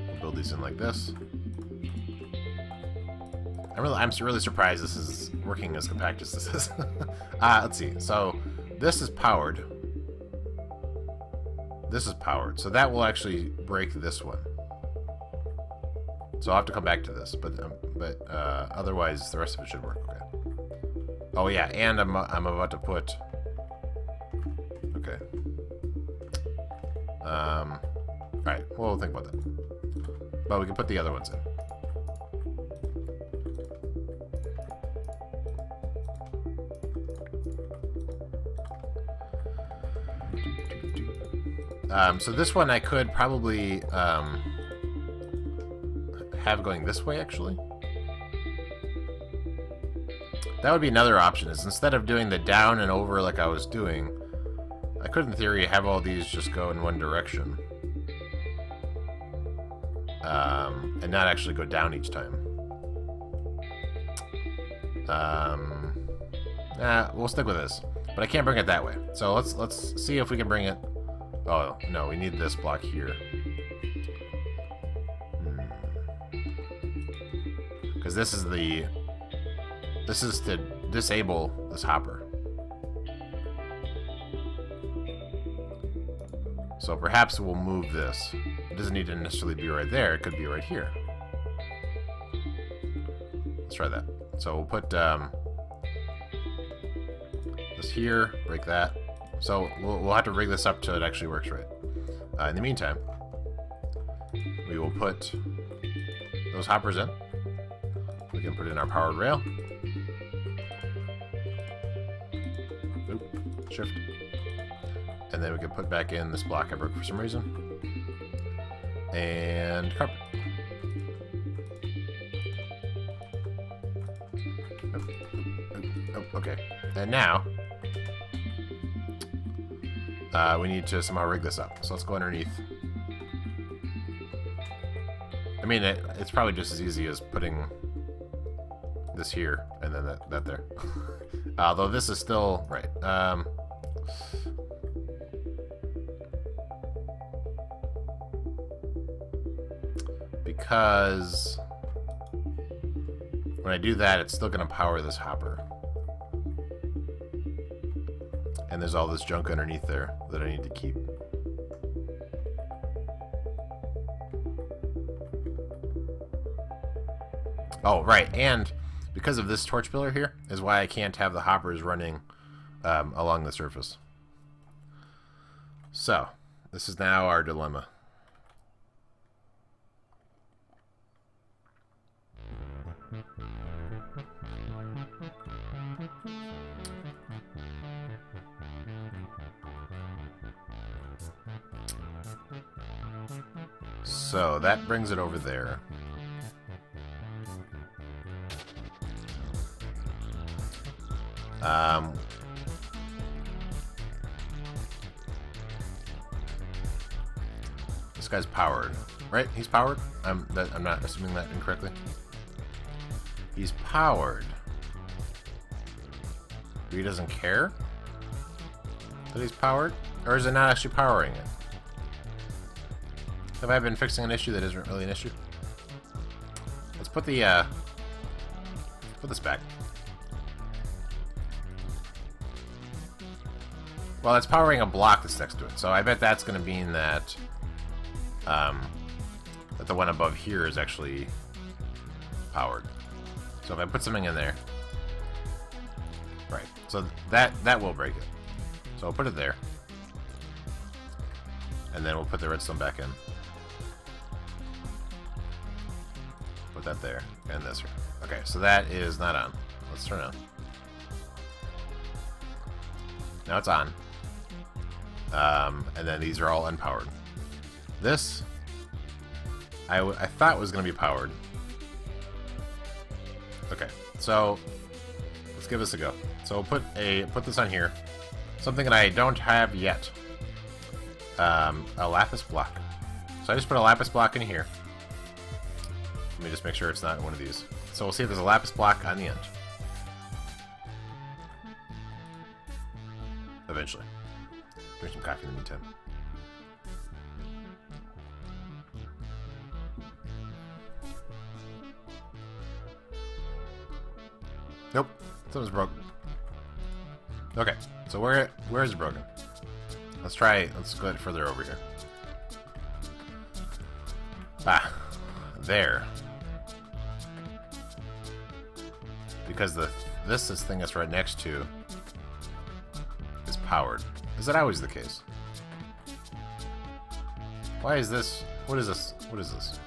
We'll build these in like this. I'm really surprised this is working as compact as this is. Let's see. So this is powered. This is powered. So that will actually break this one. So I'll have to come back to this, but otherwise the rest of it should work. Okay. Oh yeah, and I'm about to put. Okay. All right. Well, we'll think about that. But we can put the other ones in. So this one I could probably have going this way, actually. That would be another option, is instead of doing the down and over like I was doing, I could in theory have all these just go in one direction. And not actually go down each time. We'll stick with this. But I can't bring it that way. So let's see if we can bring it. Oh, no, we need this block here. Because this is to disable this hopper. So perhaps we'll move this. It doesn't need to necessarily be right there. It could be right here. Let's try that. So we'll put this here, break that. So we'll have to rig this up till it actually works right. In the meantime, we will put those hoppers in. We can put in our powered rail. Oop, shift. And then we can put back in this block I broke for some reason. And carpet. Oh, okay. And now, we need to somehow rig this up. So let's go underneath. I mean, it's probably just as easy as putting this here and then that there. Although this is still right. Because when I do that, it's still going to power this hopper. And there's all this junk underneath there that I need to keep. Oh, right, and because of this torch pillar here is why I can't have the hoppers running along the surface. So, this is now our dilemma. So that brings it over there. This guy's powered, right? He's powered? I'm not assuming that incorrectly. He's powered. He doesn't care that he's powered? Or is it not actually powering it? Have I been fixing an issue that isn't really an issue? Let's put the, put this back. Well, it's powering a block that's next to it, so I bet that's going to mean that, that the one above here is actually powered. So if I put something in there, right, so that will break it. So I'll put it there, and then we'll put the redstone back in. Put that there, and this here. Okay, so that is not on. Let's turn it on. Now it's on. And then these are all unpowered. This, I thought was going to be powered. Okay, so let's give this a go. So we'll put this on here. Something that I don't have yet. A lapis block. So I just put a lapis block in here. Let me just make sure it's not one of these. So we'll see if there's a lapis block on the end. Eventually. Drink some coffee in the meantime. Nope. Something's broke. Okay. So where is it broken? Let's go further over here. Ah. There. Because this thing that's right next to is powered. Is that always the case? Why is this? What is this? What is this?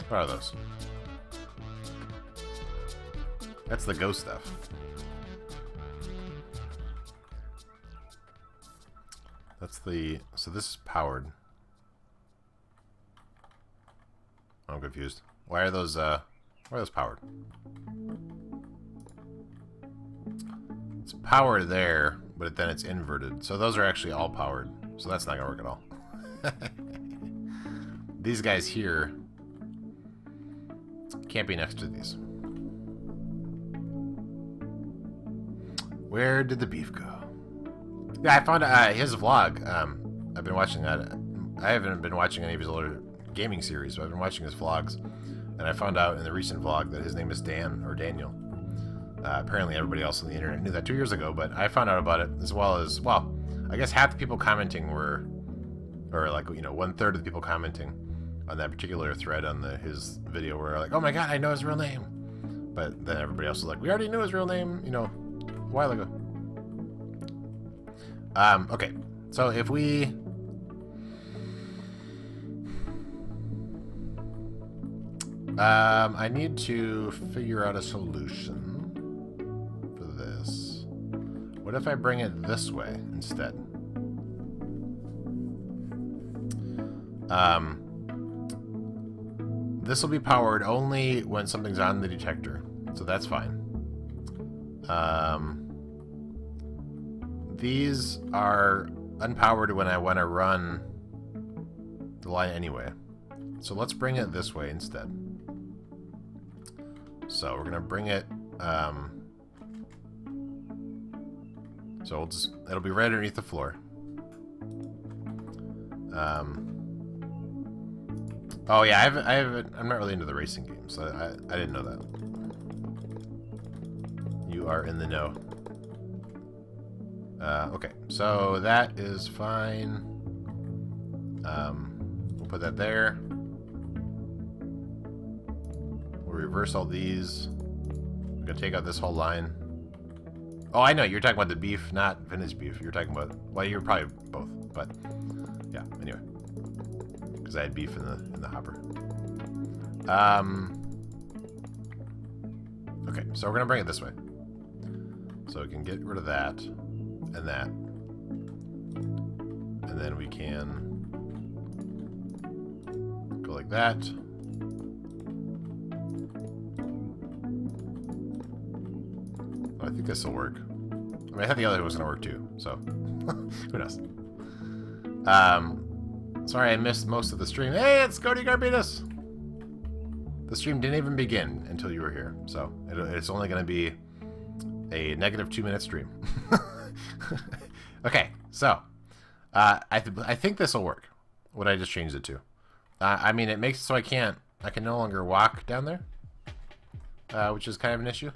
What are those? That's the ghost stuff. That's the... So this is powered. I'm confused. Why are those powered? It's powered there, but then it's inverted. So those are actually all powered. So that's not gonna work at all. These guys here can't be next to these. Where did the beef go? Yeah, I found his vlog. I've been watching that. I haven't been watching any of his older gaming series, but I've been watching his vlogs, and I found out in the recent vlog that his name is Dan, or Daniel. Apparently everybody else on the internet knew that 2 years ago, but I found out about it as well as, well, I guess half the people commenting were, or like, you know, 1/3 of the people commenting on that particular thread on his video were like, oh my god, I know his real name. But then everybody else was like, we already knew his real name, you know, a while ago. Okay, so if we I need to figure out a solution for this. What if I bring it this way instead? This will be powered only when something's on the detector, so that's fine. These are unpowered when I want to run the line anyway. So let's bring it this way instead. So we're gonna bring it. So it'll be right underneath the floor. Oh yeah, I'm not really into the racing games, so I didn't know that. You are in the know. Okay, so that is fine. We'll put that there. We'll reverse all these. We're gonna take out this whole line. Oh, I know, you're talking about the beef, not vintage beef. You're talking about, well, you're probably both, but yeah, anyway. Because I had beef in the hopper. Okay, so we're gonna bring it this way. So we can get rid of that and that. And then we can go like that. I think this will work. I mean, I thought the other was gonna work too, so who knows? Sorry I missed most of the stream. Hey, it's Cody Garbinas! The stream didn't even begin until you were here, so it's only gonna be a negative 2-minute stream. Okay, so I think this will work. What I just changed it to. I mean, it makes it so I can no longer walk down there, which is kind of an issue.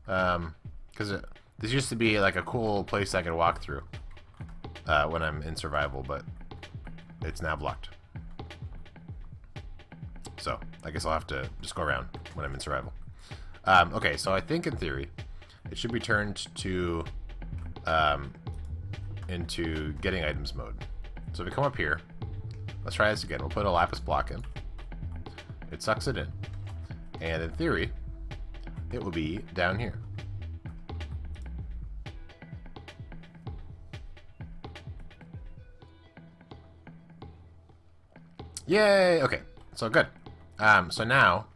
Because this used to be like a cool place I could walk through when I'm in survival, but it's now blocked. So I guess I'll have to just go around when I'm in survival. Okay, so I think in theory it should be turned to into getting items mode. So if we come up here, let's try this again. We'll put a lapis block in. It sucks it in, and in theory it will be down here. Yay! Okay, so good. So now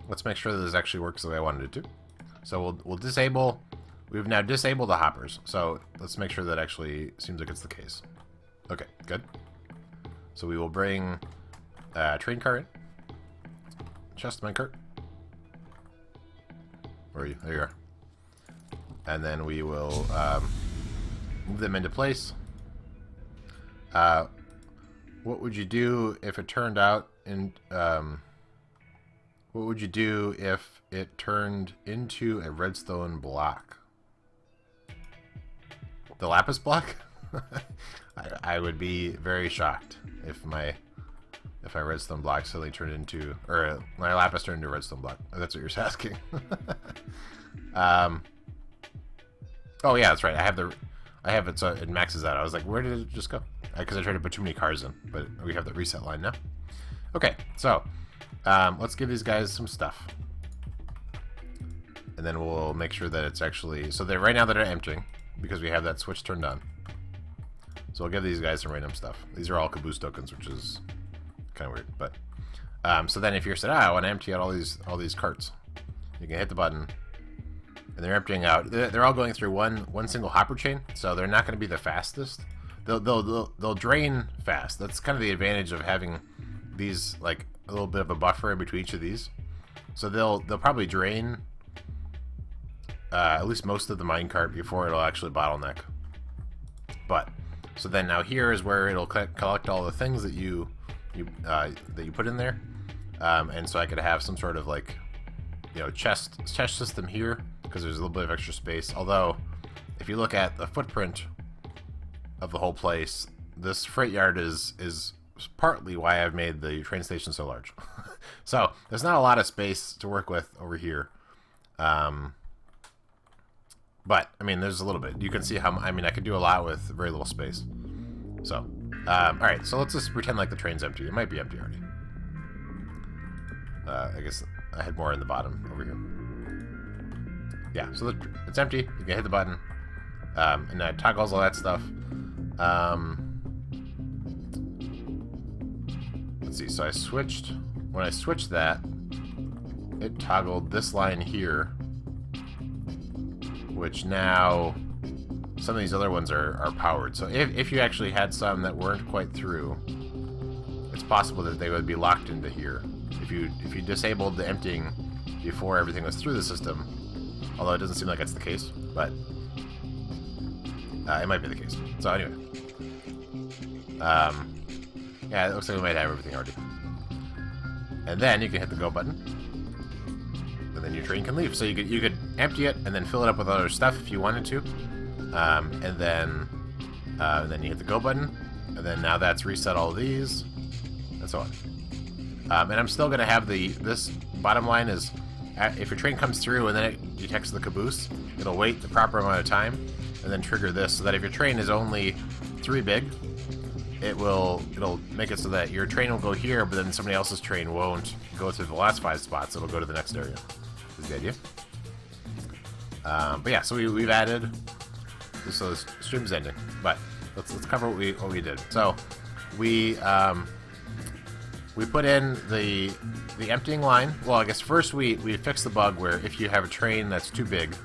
let's make sure that this actually works the way I wanted it to. So we'll disable. We've now disabled the hoppers. So let's make sure that actually seems like it's the case. Okay, good. So we will bring train car in. Chest minecart. Where are you? There you are. And then we will move them into place. What would you do if it turned out in... what would you do if it turned into a redstone block? The lapis block? I would be very shocked if my redstone block suddenly turned into, or my lapis turned into a redstone block. That's what you're asking. Oh yeah, that's right. I have it so it maxes out. I was like, where did it just go? Because I tried to put too many cars in, but we have the reset line now. Okay, so let's give these guys some stuff, and then we'll make sure that it's actually so they're right now that are emptying because we have that switch turned on. So we'll give these guys some random stuff. These are all caboose tokens, which is kind of weird, but so then if you're said, I want to empty out all these carts, you can hit the button, and they're emptying out. They're all going through one single hopper chain, so they're not going to be the fastest. They'll drain fast. That's kind of the advantage of having these, like a little bit of a buffer in between each of these. So they'll probably drain at least most of the minecart before it'll actually bottleneck. But so then now here is where it'll collect all the things that you put in there, and so I could have some sort of like chest system here because there's a little bit of extra space. Although if you look at the footprint of the whole place, this freight yard is partly why I've made the train station so large. So there's not a lot of space to work with over here, but I mean there's a little bit. You can see how I could do a lot with very little space. So all right, so let's just pretend like the train's empty. It might be empty already. I guess I had more in the bottom over here. Yeah, so it's empty. You can hit the button, and it toggles all that stuff. Let's see. So when I switched that, it toggled this line here, which now some of these other ones are powered. So if you actually had some that weren't quite through, it's possible that they would be locked into here. If you disabled the emptying before everything was through the system, although it doesn't seem like that's the case, but it might be the case. So anyway, yeah, it looks like we might have everything already. And then you can hit the go button, and then your train can leave. So you could empty it and then fill it up with other stuff if you wanted to, and then you hit the go button, and then now that's reset all of these, and so on. And I'm still gonna have this bottom line is, if your train comes through and then it detects the caboose, it'll wait the proper amount of time and then trigger this, so that if your train is only 3 big, it'll make it so that your train will go here, but then somebody else's train won't go through the last 5 spots. It'll go to the next area. Is the idea. But yeah, so we've added. So the stream's ending, but let's cover what we did. So we put in the emptying line. Well, I guess first we fixed the bug where if you have a train that's too big,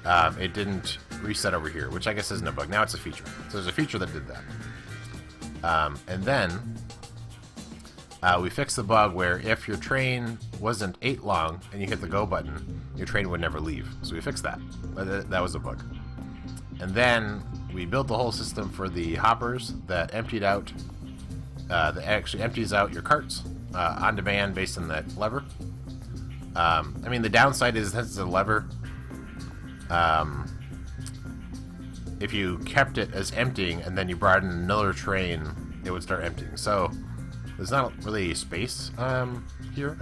it didn't reset over here, which I guess isn't a bug. Now it's a feature. So there's a feature that did that. And then we fixed the bug where if your train wasn't 8 long and you hit the go button, your train would never leave. So we fixed that. That was a bug. And then we built the whole system for the hoppers that emptied out, that actually empties out your carts on demand based on that lever. I mean, the downside is since it's a lever, if you kept it as emptying and then you brought in another train, it would start emptying. So there's not really space here.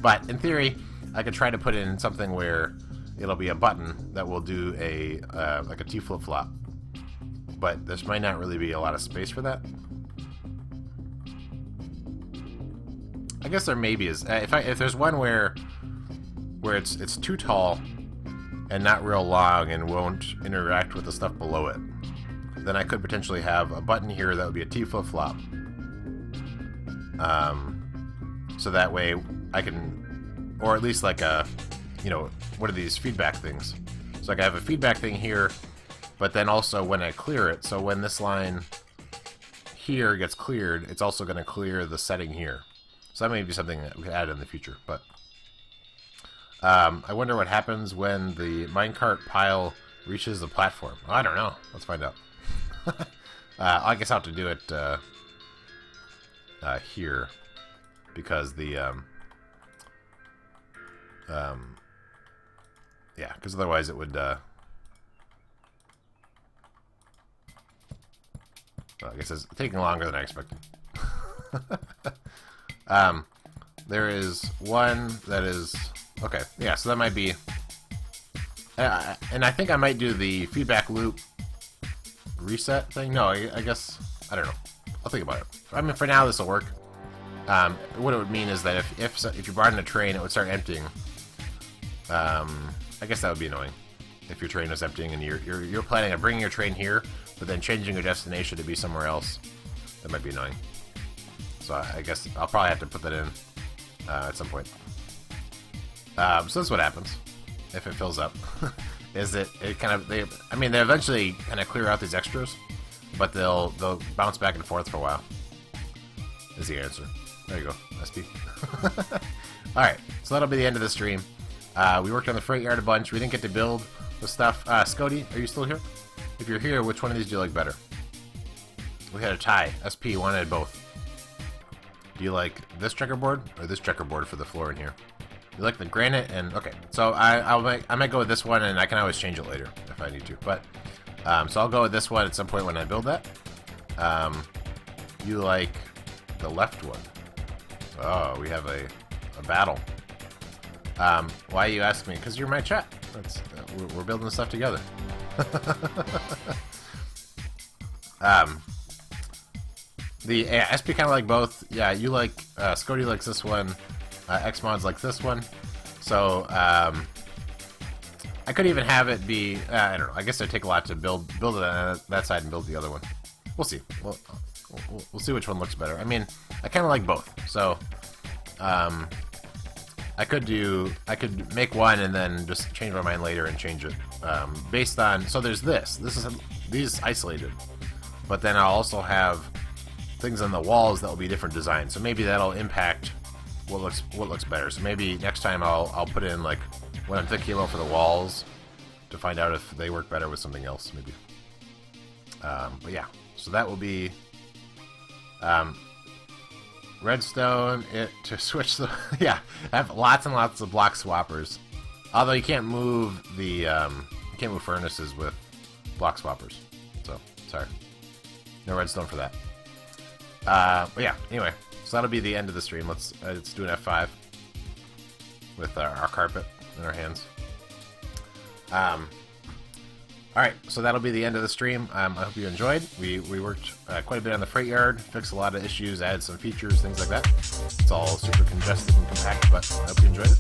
But in theory, I could try to put in something where it'll be a button that will do a like a T flip-flop. But there might not really be a lot of space for that. I guess there maybe is. If there's one where it's too tall and not real long and won't interact with the stuff below it, then I could potentially have a button here that would be a T flip-flop. So that way I can, or at least like a, what are these feedback things? So I can have a feedback thing here, but then also when I clear it, so when this line here gets cleared, it's also going to clear the setting here. So that may be something that we could add in the future, but I wonder what happens when the minecart pile reaches the platform. I don't know. Let's find out. I guess I'll have to do it here, because the yeah, because otherwise it would I guess it's taking longer than I expected. There is one that is okay. Yeah, so that might be, and I think I might do the feedback loop reset thing. No, I guess I don't know. I'll think about it. I mean, for now this will work. What it would mean is that if you brought in a train, it would start emptying. I guess that would be annoying if your train was emptying and you're planning on bringing your train here, but then changing your destination to be somewhere else. That might be annoying. So I guess I'll probably have to put that in at some point. So that's what happens if it fills up. Is it kind of they eventually kind of clear out these extras, but they'll bounce back and forth for a while. Is the answer. There you go, SP. All right, so that'll be the end of the stream. We worked on the freight yard a bunch. We didn't get to build the stuff. Scody, are you still here? If you're here, which one of these do you like better? We had a tie. SP wanted both. Do you like this checkerboard or this checkerboard for the floor in here? You like the granite and okay. So I might go with this one, and I can always change it later if I need to. But so I'll go with this one at some point when I build that. You like the left one? Oh, we have a battle. Why you ask me? Because you're my chat. That's we're building this stuff together. The SP kind of like both. Yeah, you like Scody likes this one. Xmod's like this one. So I could even have it be. I don't know. I guess it'd take a lot to build it on that side and build the other one. We'll see. We'll see which one looks better. I mean, I kind of like both. So I could make one and then just change my mind later and change it based on. So there's these isolated, but then I'll also have things on the walls that will be different designs. So maybe that'll impact what looks better. So maybe next time I'll put in like what I'm thinking about for the walls to find out if they work better with something else. Maybe. But yeah, so that will be Redstone. To switch the yeah, I have lots and lots of block swappers. Although you can't move furnaces with block swappers. So sorry, no redstone for that. But yeah, anyway, so that'll be the end of the stream. Let's do an F5 with our carpet in our hands. Alright, so that'll be the end of the stream. I hope you enjoyed. We worked quite a bit on the freight yard, fixed a lot of issues, added some features, things like that. It's all super congested and compact, but I hope you enjoyed it.